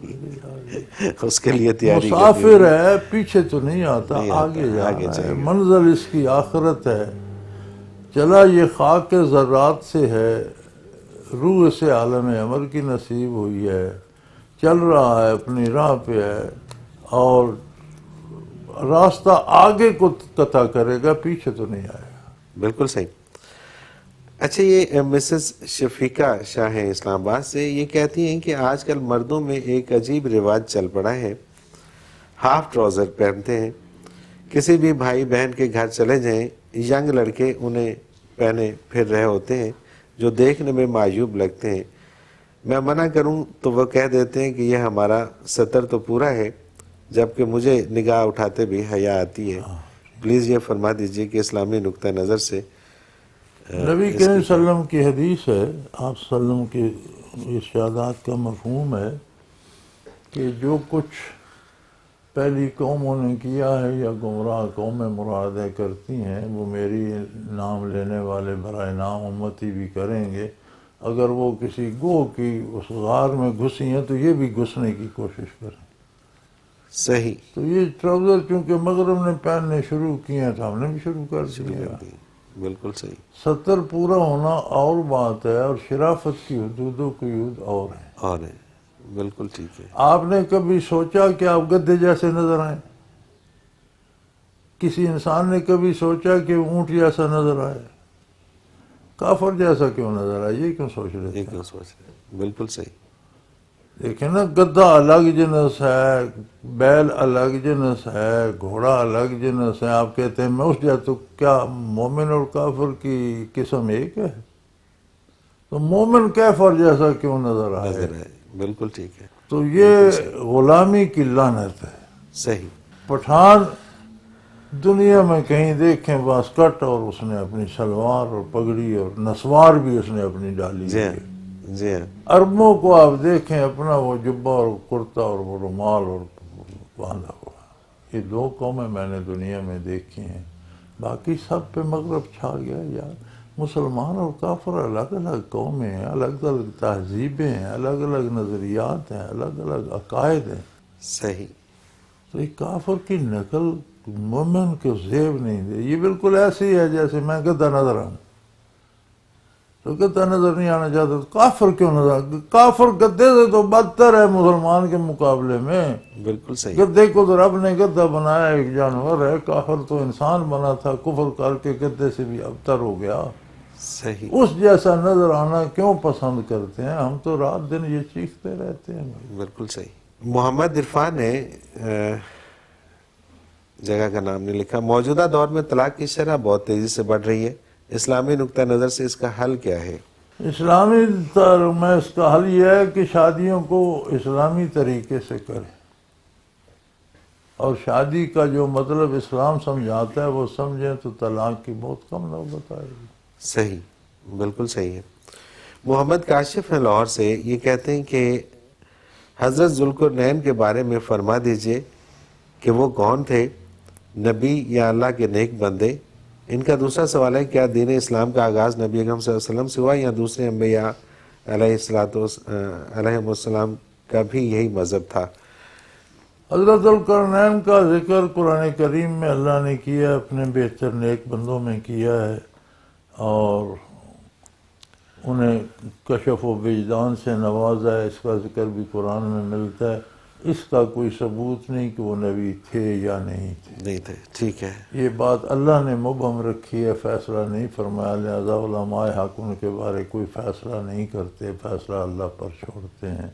اس کے لیے تیاری مسافر ہے، پیچھے تو نہیں آتا، آگے آگے جانا ہے، جائے گا۔ منزل اس کی آخرت ہے۔ چلا یہ خاک ذرات سے ہے، روح سے عالم امر کی نصیب ہوئی ہے، چل رہا ہے اپنی راہ پہ ہے، اور راستہ آگے کو قطع کرے گا، پیچھے تو نہیں آئے گا۔ بالکل صحیح۔ اچھا، یہ مسز شفیقہ شاہ ہیں اسلام آباد سے، یہ کہتی ہیں کہ آج کل مردوں میں ایک عجیب رواج چل پڑا ہے، ہاف ٹراؤزر پہنتے ہیں۔ کسی بھی بھائی بہن کے گھر چلے جائیں، ینگ لڑکے انہیں پہنے پھر رہے ہوتے ہیں جو دیکھنے میں معیوب لگتے ہیں۔ میں منع کروں تو وہ کہہ دیتے ہیں کہ یہ ہمارا ستر تو پورا ہے، جبکہ مجھے نگاہ اٹھاتے بھی حیا آتی ہے۔ پلیز یہ فرما دیجئے کہ اسلامی نقطہ نظر سے نبی کریم صلی اللہ علیہ وسلم کی حدیث ہے، آپ صلی اللہ علیہ وسلم کی ارشادات کا مفہوم ہے کہ جو کچھ پہلی قوموں نے کیا ہے یا گمراہ قومیں مرادیں کرتی ہیں، وہ میری نام لینے والے برائے نام امتی بھی کریں گے۔ اگر وہ کسی گوہ کی اس غار میں گھسی ہیں تو یہ بھی گھسنے کی کوشش کریں۔ صحیح۔ تو یہ ٹراؤزر چونکہ مغرب نے پہننے شروع کیے ہیں تو ہم نے بھی شروع کر دیا۔ بالکل صحیح۔ ستر پورا ہونا اور بات ہے، اور شرافت کی حدودوں کی حدود اور ہیں۔ اور ہے، بالکل ٹھیک ہے۔ آپ نے کبھی سوچا کہ آپ گدھے جیسے نظر آئیں؟ کسی انسان نے کبھی سوچا کہ اونٹ جیسا نظر آئے؟ کافر جیسا کیوں نظر آئے؟ یہ کیوں سوچ رہے یہ تھے؟ کیوں سوچ رہے ہیں؟ بالکل صحیح۔ دیکھیں نا، گدھا الگ جنس ہے، بیل الگ جنس ہے، گھوڑا الگ جنس ہے، آپ کہتے ہیں میں اس جا، تو کیا مومن اور کافر کی قسم ایک ہے؟ تو مومن کافر جیسا کیوں نظر آئے؟ نظر آئے، بالکل ٹھیک ہے، تو یہ غلامی کی لعنت ہے۔ صحیح، پٹھان دنیا میں کہیں دیکھیں واسکٹ، اور اس نے اپنی شلوار اور پگڑی اور نسوار بھی اس نے اپنی ڈالی جی ہوئی ہاں، ہے۔ جی ہاں، عربوں کو آپ دیکھیں اپنا وہ جبہ اور کرتا اور وہ رومال اور باندھا ہوا، یہ دو قومیں میں نے دنیا میں دیکھی ہیں، باقی سب پہ مغرب چھا گیا یار۔ مسلمان اور کافر الگ الگ قومیں ہیں، الگ الگ تہذیبیں ہیں، الگ الگ نظریات ہیں، الگ الگ عقائد ہیں۔ صحیح، تو یہ کافر کی نقل مومن کو زیب نہیں دے۔ یہ بالکل ایسی ہے جیسے میں گدھا نظر آؤں، تو گدھا نظر نہیں آنا چاہتا تو کافر کیوں نظر؟ کافر گدھے سے تو بدتر ہے مسلمان کے مقابلے میں۔ بالکل صحیح، گدھے کو تو رب نے گدھا بنایا، ایک جانور ہے، کافر تو انسان بنا تھا، کفر کر کے گدھے سے بھی ابتر ہو گیا۔ صحیح، اس جیسا نظر آنا کیوں پسند کرتے ہیں؟ ہم تو رات دن یہ چیختے رہتے ہیں۔ بالکل صحیح۔ محمد عرفان نے جگہ کا نام نہیں لکھا، موجودہ دور میں طلاق کی شرح بہت تیزی سے بڑھ رہی ہے، اسلامی نقطہ نظر سے اس کا حل کیا ہے؟ اسلامی میں اس کا حل یہ ہے کہ شادیوں کو اسلامی طریقے سے کریں، اور شادی کا جو مطلب اسلام سمجھاتا ہے وہ سمجھیں تو طلاق کی بہت کم نوبت آئے گی۔ صحیح، بالکل صحیح ہے۔ محمد کاشف ہیں لاہور سے، یہ کہتے ہیں کہ حضرت ذوالقرنین کے بارے میں فرما دیجئے کہ وہ کون تھے، نبی یا اللہ کے نیک بندے؟ ان کا دوسرا سوال ہے، کیا دین اسلام کا آغاز نبی اکرم صلی اللہ علیہ وسلم سے ہوا یا دوسرے انبیاء علیہ السلام کا بھی یہی مذہب تھا؟ حضرت ذوالقرنین کا ذکر قرآن کریم میں اللہ نے کیا ہے، اپنے بہتر نیک بندوں میں کیا ہے، اور انہیں کشف و وجدان سے نوازا ہے، اس کا ذکر بھی قرآن میں ملتا ہے۔ اس کا کوئی ثبوت نہیں کہ وہ نبی تھے یا نہیں تھے، نہیں تھے، ٹھیک ہے، یہ بات اللہ نے مبہم رکھی ہے، فیصلہ نہیں فرمایا، لہذا علماء حق ان کے بارے کوئی فیصلہ نہیں کرتے، فیصلہ اللہ پر چھوڑتے ہیں۔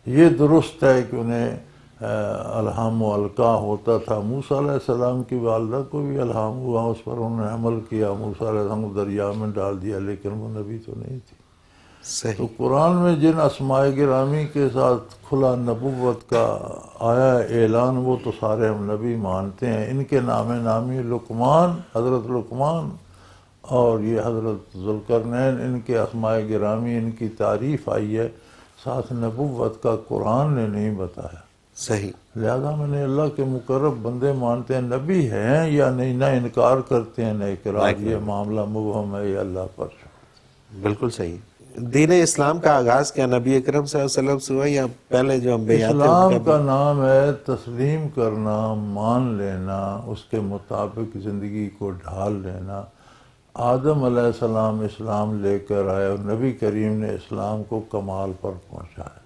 یہ درست ہے کہ انہیں الہام و القاء ہوتا تھا، موسیٰ علیہ السلام کی والدہ کو بھی الہام ہوا، اس پر انہوں نے عمل کیا، موسیٰ علیہ السلام کو دریا میں ڈال دیا، لیکن وہ نبی تو نہیں تھی۔ تو صحیح، قرآن میں جن اسماء گرامی کے ساتھ کھلا نبوت کا آیا اعلان، وہ تو سارے ہم نبی مانتے ہیں۔ ان کے نام نامی لقمان، حضرت لقمان اور یہ حضرت ذوالقرنین، ان کے اسماء گرامی، ان کی تعریف آئی ہے، ساتھ نبوت کا قرآن نے نہیں بتایا۔ صحیح، لہذا میں نے اللہ کے مقرب بندے مانتے ہیں، نبی ہیں یا نہیں، نہ انکار کرتے ہیں نہ اقرار، یہ معاملہ مبہم ہے، یہ اللہ پر چھوڑ۔ بالکل صحیح۔ دین اسلام کا آغاز کیا نبی اکرم صلی اللہ علیہ وسلم سے ہوا یا پہلے جو انبیاء تھے ان اسلام کا کا بھی؟ نام ہے تسلیم کرنا، مان لینا، اس کے مطابق زندگی کو ڈھال لینا۔ آدم علیہ السلام اسلام لے کر آئے اور نبی کریم نے اسلام کو کمال پر پہنچایا۔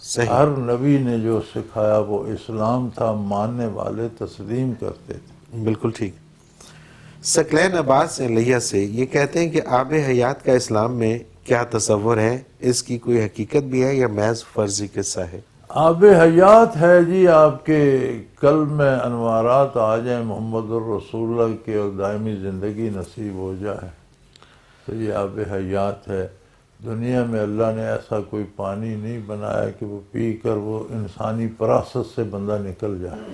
صحیح، ہر نبی نے جو سکھایا وہ اسلام تھا، ماننے والے تسلیم کرتے تھے۔ بالکل ٹھیک۔ ثقلین عباس لیہ سے یہ کہتے ہیں کہ آب حیات کا اسلام میں کیا تصور ہے، اس کی کوئی حقیقت بھی ہے یا محض فرضی قصہ ہے؟ آب حیات ہے جی، آپ کے قلب میں انوارات آ جائیں محمد الرسول اللہ کے اور دائمی زندگی نصیب ہو جائے تو یہ آب حیات ہے۔ دنیا میں اللہ نے ایسا کوئی پانی نہیں بنایا کہ وہ پی کر وہ انسانی پراست سے بندہ نکل جائے۔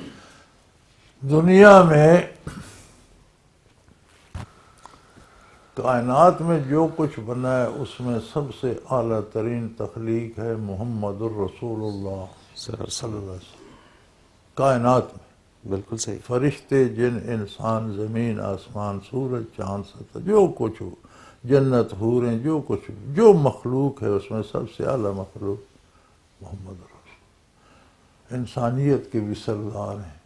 دنیا میں کائنات میں جو کچھ بنا ہے اس میں سب سے اعلیٰ ترین تخلیق ہے محمد الرسول اللہ صلی اللہ علیہ وسلم۔ کائنات میں بالکل صحیح، فرشتے، جن، انسان، زمین، آسمان، سورج، چاند، ستارے، جو کچھ ہو، جنت، حوریں، جو کچھ ہو، جو مخلوق ہے اس میں سب سے اعلیٰ مخلوق محمد رسول، انسانیت کے بھی سردار ہیں۔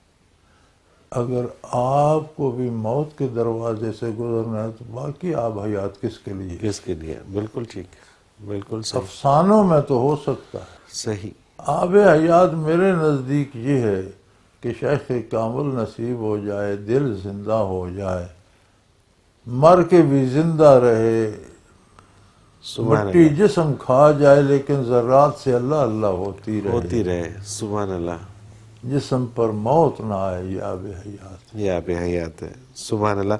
اگر آپ کو بھی موت کے دروازے سے گزرنا ہے تو باقی آب حیات کس کے لیے؟ کس کے لیے؟ بالکل ٹھیک، بالکل صحیح، افسانوں میں تو ہو سکتا ہے۔ صحیح، آب حیات میرے نزدیک یہ ہے کہ شیخ کامل نصیب ہو جائے، دل زندہ ہو جائے، مر کے بھی زندہ رہے، سبحان مٹی جسم کھا جائے لیکن ذرات سے اللہ اللہ ہوتی رہے، ہوتی رہے، سبحان اللہ، جسم پر موت نہ آئے، یہ آب حیات۔ یہ آب حیات ہے، سبحان اللہ۔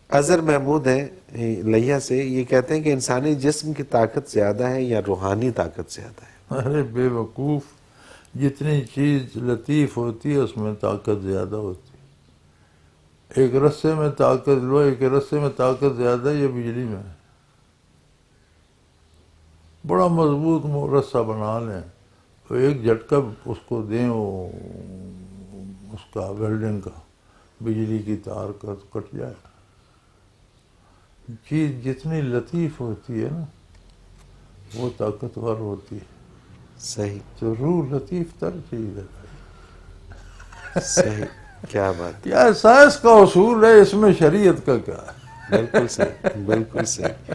اظہر محمود ہیں لیا سے، یہ کہتے ہیں کہ انسانی جسم کی طاقت زیادہ ہے یا روحانی طاقت زیادہ ہے؟ ارے بے وقوف، جتنی چیز لطیف ہوتی ہے اس میں طاقت زیادہ ہوتی ہے۔ ایک رسے میں طاقت لو، ایک رسے میں طاقت زیادہ ہے یا بجلی میں؟ بڑا مضبوط رسہ بنا لیں، تو ایک جھٹکا اس کو دیں، وہ اس کا ویلڈنگ کا، بجلی کی تار کا، تو کٹ جائے۔ چیز جتنی لطیف ہوتی ہے نا وہ طاقتور ہوتی ہے۔ صحیح، تو روح لطیف تر چیز ہے۔ صحیح، کیا بات، کیا سائنس کا اصول ہے، اس میں شریعت کا کیا ہے؟ بالکل صحیح، بالکل صحیح،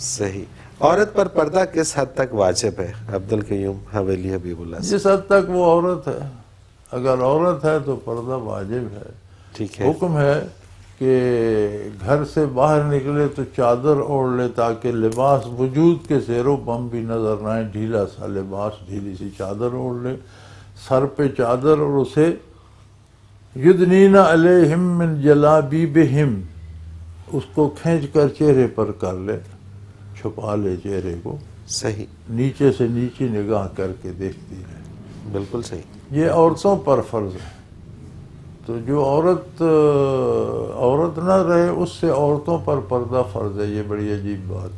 صحیح۔ عورت پر پردہ کس حد تک واجب ہے؟ عبدالقیوم حویلی حبیب اللہ سے۔ جس حد تک وہ عورت ہے، اگر عورت ہے تو پردہ واجب ہے۔ ٹھیک ہے، حکم ہے کہ گھر سے باہر نکلے تو چادر اوڑھ لے تاکہ لباس وجود کے زیر و بم بھی نظر نہ آئے، ڈھیلا سا لباس، ڈھیلی سی چادر اوڑھ لے، سر پہ چادر، اور اسے یدنین علیہم من جلابیبہم، اس کو کھینچ کر چہرے پر کر لے، چھپا لے چہرے کو، صحیح، نیچے سے نیچے نگاہ کر کے دیکھتی ہے۔ بالکل صحیح، یہ عورتوں پر فرض ہے۔ تو جو عورت نہ رہے اس سے عورتوں پر پردہ فرض ہے، یہ بڑی عجیب بات ہے۔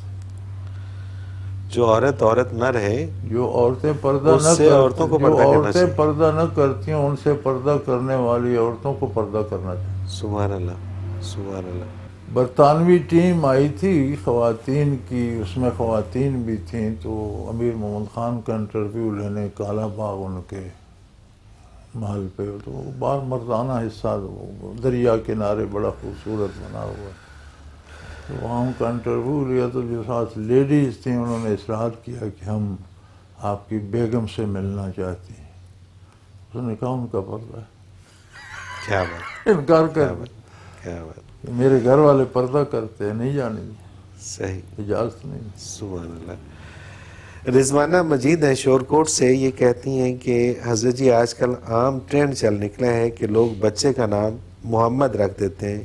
جو عورت نہ رہے، جو عورتیں پردہ اس نہ سے عورتوں کو کرتی، جو پردہ کرنا عورتیں چاہیے۔ پردہ نہ کرتی ہیں ان سے پردہ کرنے والی عورتوں کو پردہ کرنا چاہیے۔ سبحان اللہ، سبحان اللہ، برطانوی ٹیم آئی تھی خواتین کی، اس میں خواتین بھی تھیں، تو امیر محمد خان کا انٹرویو لینے کالا باغ ان کے محل پہ، تو بار مردانہ حصہ دریا کنارے بڑا خوبصورت بنا ہوا، تو وہاں ان کا انٹرویو لیا، تو جو ساتھ لیڈیز تھیں انہوں نے اصرار کیا کہ ہم آپ کی بیگم سے ملنا چاہتی ہیں۔ اس نے کہا ان کا پردہ ہے، کیا بات، انکار کیا کر بات، کیا بات، میرے گھر والے پردہ کرتے ہیں، نہیں جانے دی، صحیح، اجازت نہیں۔ سبحان اللہ۔ رضوانہ مجید ہیں شور کوٹ سے، یہ کہتی ہیں کہ حضرت جی آج کل عام ٹرینڈ چل نکلا ہے کہ لوگ بچے کا نام محمد رکھ دیتے ہیں،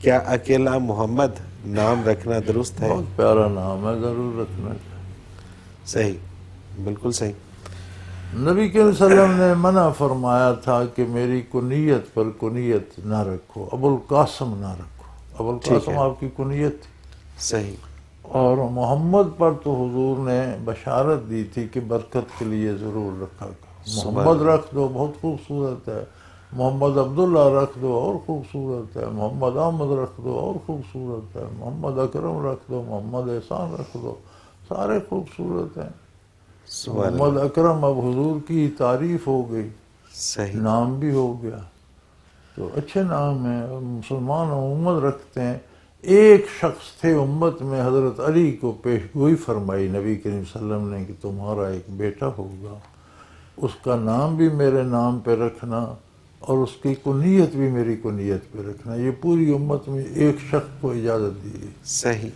کیا اکیلا محمد نام رکھنا درست ہے؟ بہت پیارا نام ہے، ضرور رکھنا چاہیے۔ صحیح، بالکل صحیح، نبی کریم صلی اللہ علیہ وسلم نے منع فرمایا تھا کہ میری کنیت پر کنیت نہ رکھو، ابو القاسم نہ رکھو۔ ابو القاسم آپ کی کنیت تھی، صحیح، اور محمد پر تو حضور نے بشارت دی تھی کہ برکت کے لیے ضرور رکھا کرو۔ محمد رکھ دو، بہت خوبصورت ہے، محمد عبداللہ رکھ دو، اور خوبصورت ہے، محمد احمد رکھ دو، اور خوبصورت ہے، محمد اکرم رکھ دو، محمد احسان رکھ دو، سارے خوبصورت ہیں۔ سبحان محمد اللہ، اکرم اب حضور کی تعریف ہو گئی، صحیح، نام بھی ہو گیا، تو اچھے نام ہیں، مسلمان عموماً رکھتے ہیں۔ ایک شخص تھے امت میں، حضرت علی کو پیش گوئی فرمائی نبی کریم صلی اللہ علیہ وسلم نے کہ تمہارا ایک بیٹا ہوگا، اس کا نام بھی میرے نام پہ رکھنا اور اس کی کنیت بھی میری کنیت پہ رکھنا۔ یہ پوری امت میں ایک شخص کو اجازت دی گئی۔ صحیح،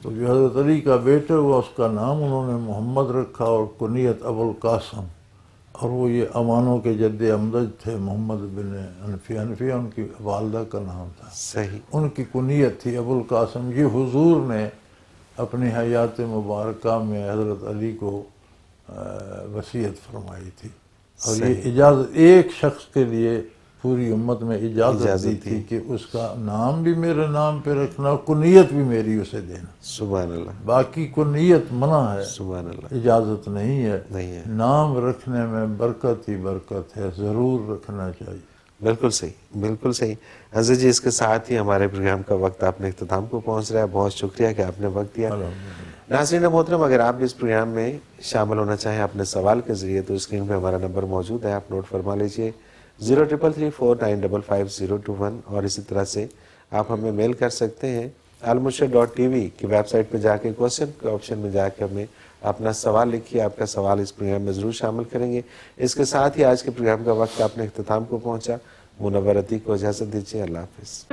تو جو حضرت علی کا بیٹا ہوا اس کا نام انہوں نے محمد رکھا اور کنیت ابو القاسم، اور وہ یہ امانوں کے جد امجد تھے، محمد بن حنفیہ، حنفیہ ان کی والدہ کا نام تھا، صحیح، ان کی کنیت تھی ابو القاسم۔ یہ حضور نے اپنی حیات مبارکہ میں حضرت علی کو وصیت فرمائی تھی، اور یہ اجازت ایک شخص کے لیے پوری امت میں اجازت دی تھی کہ اس کا نام بھی میرے نام پہ رکھنا، کنیت بھی میری اسے دینا۔ سبحان اللہ، باقی کنیت منع ہے، سبحان اللہ، اجازت نہیں ہے۔ نہیں ہے، نام رکھنے میں برکت ہی برکت ہے، ضرور رکھنا چاہیے۔ بالکل صحیح، بالکل صحیح۔ حضرت جی اس کے ساتھ ہی ہمارے پروگرام کا وقت اپنے اختتام کو پہنچ رہا ہے، بہت شکریہ کہ آپ نے وقت دیا۔ ناظرین محترم، اگر آپ بھی اس پروگرام میں شامل ہونا چاہیں اپنے سوال کے ذریعے تو اسکرین پہ ہمارا نمبر موجود ہے، آپ نوٹ فرما لیجئے 0334955021، اور اسی طرح سے آپ ہمیں میل کر سکتے ہیں almurshid.tv کی ویب سائٹ پہ جا کے کوسچن کے آپشن میں جا کے ہمیں اپنا سوال لکھیے، آپ کا سوال اس پروگرام میں ضرور شامل کریں گے۔ اس کے ساتھ ہی آج کے پروگرام کا وقت اپنے اختتام کو پہنچا۔ منور عتیق کو اجازت دیجیے، اللہ حافظ۔